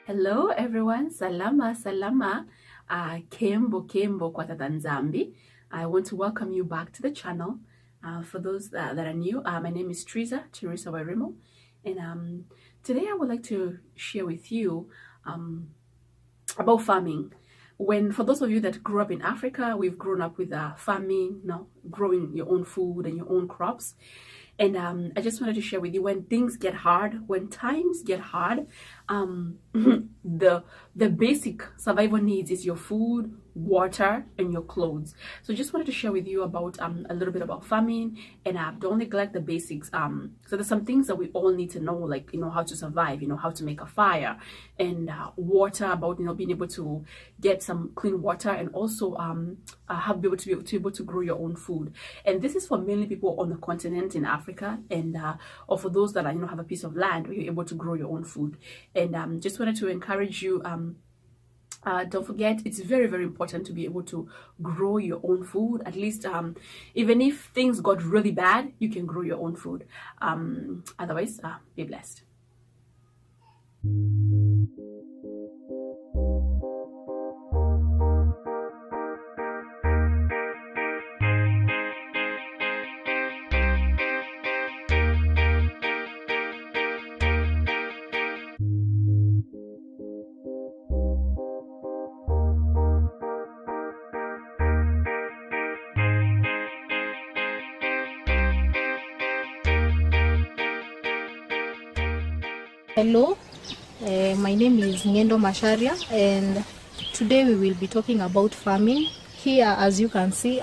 Hello everyone, salama, kembo kwa tata Nzambi. I want to welcome you back to the channel. For those that are new, my name is Teresa Wairimo, and today I would like to share with you about farming. For those of you that grew up in Africa, we've grown up with farming, growing your own food and your own crops. And I just wanted to share with you, when things get hard, when times get hard, the basic survival needs is your food, water, and your clothes. So just wanted to share with you about a little bit about farming, and don't neglect the basics. So there's some things that we all need to know, like how to survive, how to make a fire, and water, about being able to get some clean water, and also be able to grow your own food. And this is for mainly people on the continent in Africa, and or for those that have a piece of land where you're able to grow your own food. And just wanted to encourage you, don't forget, it's very, very important to be able to grow your own food. At least even if things got really bad, you can grow your own food. Otherwise, be blessed. Hello, my name is Ngendo Masharia, and today we will be talking about farming. Here, as you can see,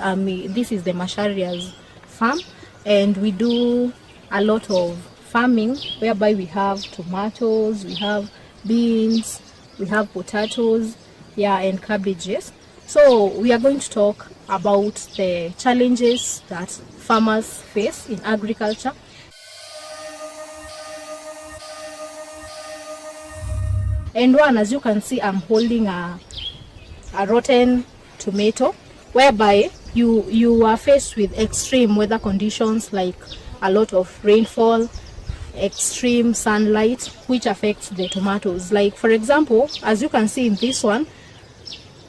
this is the Masharia's farm, and we do a lot of farming whereby we have tomatoes, we have beans, we have potatoes, and cabbages. So we are going to talk about the challenges that farmers face in agriculture. And one, as you can see, I'm holding a rotten tomato, whereby you are faced with extreme weather conditions, like a lot of rainfall, extreme sunlight, which affects the tomatoes. Like, for example, as you can see in this one,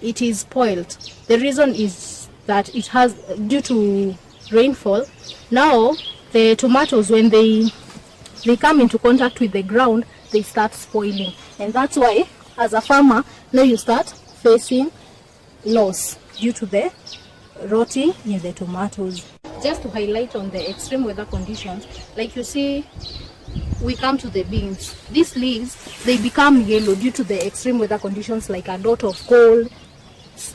it is spoiled. The reason is that it has, due to rainfall, now the tomatoes, when they come into contact with the ground, they start spoiling, and that's why, as a farmer, now you start facing loss due to the rotting in the tomatoes. Just to highlight on the extreme weather conditions, like you see, we come to the beans. These leaves, they become yellow due to the extreme weather conditions, like a lot of cold,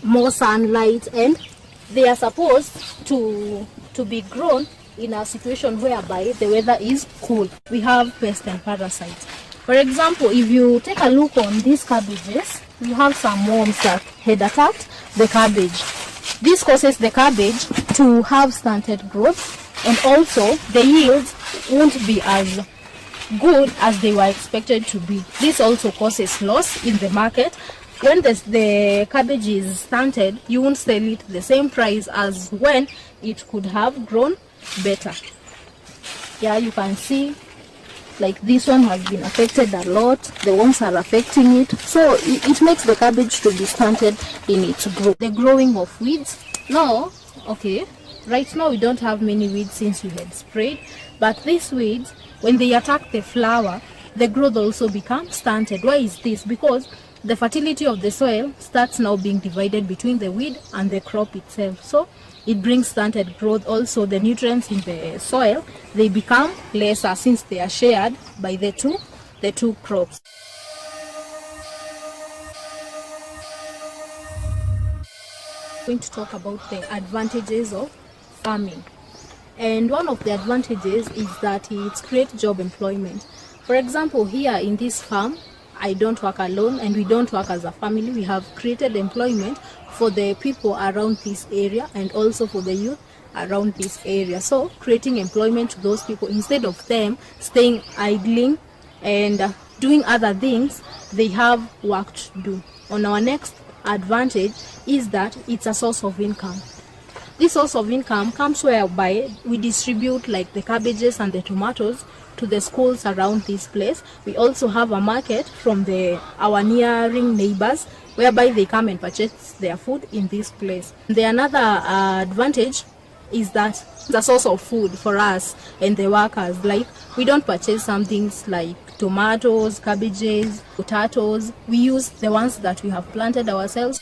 more sunlight, and they are supposed to be grown in a situation whereby the weather is cool. We have pests and parasites. For example, if you take a look on these cabbages, we have some worms that had attacked the cabbage. This causes the cabbage to have stunted growth, and also the yields won't be as good as they were expected to be. This also causes loss in the market. When the cabbage is stunted, you won't sell it the same price as when it could have grown better. You can see, like, this one has been affected a lot. The worms are affecting it, so it makes the cabbage to be stunted in its growth. The growing of weeds, right now we don't have many weeds since we had sprayed, but these weeds, when they attack the flower, the growth also becomes stunted. Why is this? Because the fertility of the soil starts now being divided between the weed and the crop itself, so it brings stunted growth. Also, the nutrients in the soil, they become lesser since they are shared by the two crops. I'm going to talk about the advantages of farming, and one of the advantages is that it creates job employment. For example, here in this farm, I don't work alone, and we don't work as a family. We have created employment for the people around this area, and also for the youth around this area. So creating employment to those people, instead of them staying idling and doing other things, they have work to do. On our next advantage is that it's a source of income. This source of income comes whereby we distribute, like, the cabbages and the tomatoes to the schools around this place. We also have a market from our nearing neighbors, whereby they come and purchase their food in this place. The another advantage is that it's a source of food for us and the workers. Like, we don't purchase some things like tomatoes, cabbages, potatoes. We use the ones that we have planted ourselves.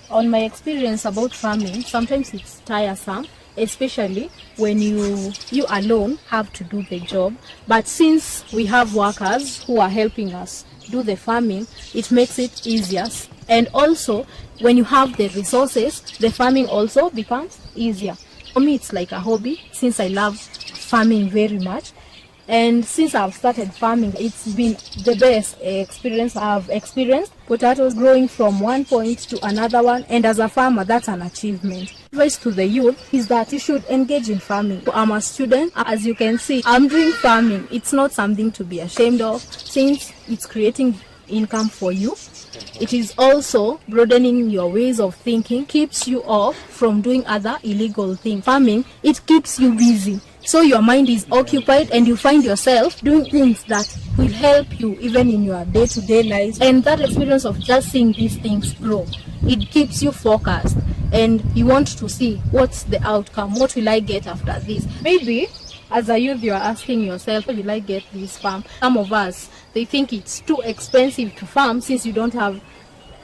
On my experience about farming, sometimes it's tiresome, especially when you alone have to do the job. But since we have workers who are helping us do the farming, it makes it easier. And also, when you have the resources, the farming also becomes easier. For me, it's like a hobby, since I love farming very much. And since I've started farming, it's been the best experience I've experienced. Potatoes growing from one point to another one, and as a farmer, that's an achievement. Advice to the youth is that you should engage in farming. I'm a student. As you can see, I'm doing farming. It's not something to be ashamed of, since it's creating income for you. It is also broadening your ways of thinking, keeps you off from doing other illegal things. Farming, it keeps you busy, so your mind is occupied and you find yourself doing things that will help you even in your day-to-day life. And that experience of just seeing these things grow, it keeps you focused, and you want to see what's the outcome, what will I get after this. Maybe as a youth, you are asking yourself, will I get this farm? Some of us, they think it's too expensive to farm since you don't have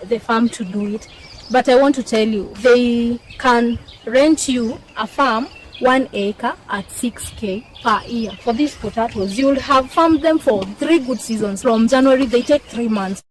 the farm to do it. But I want to tell you, they can rent you a farm, 1 acre at 6K per year. For these potatoes, you'll have farmed them for 3 good seasons. From January, they take 3 months.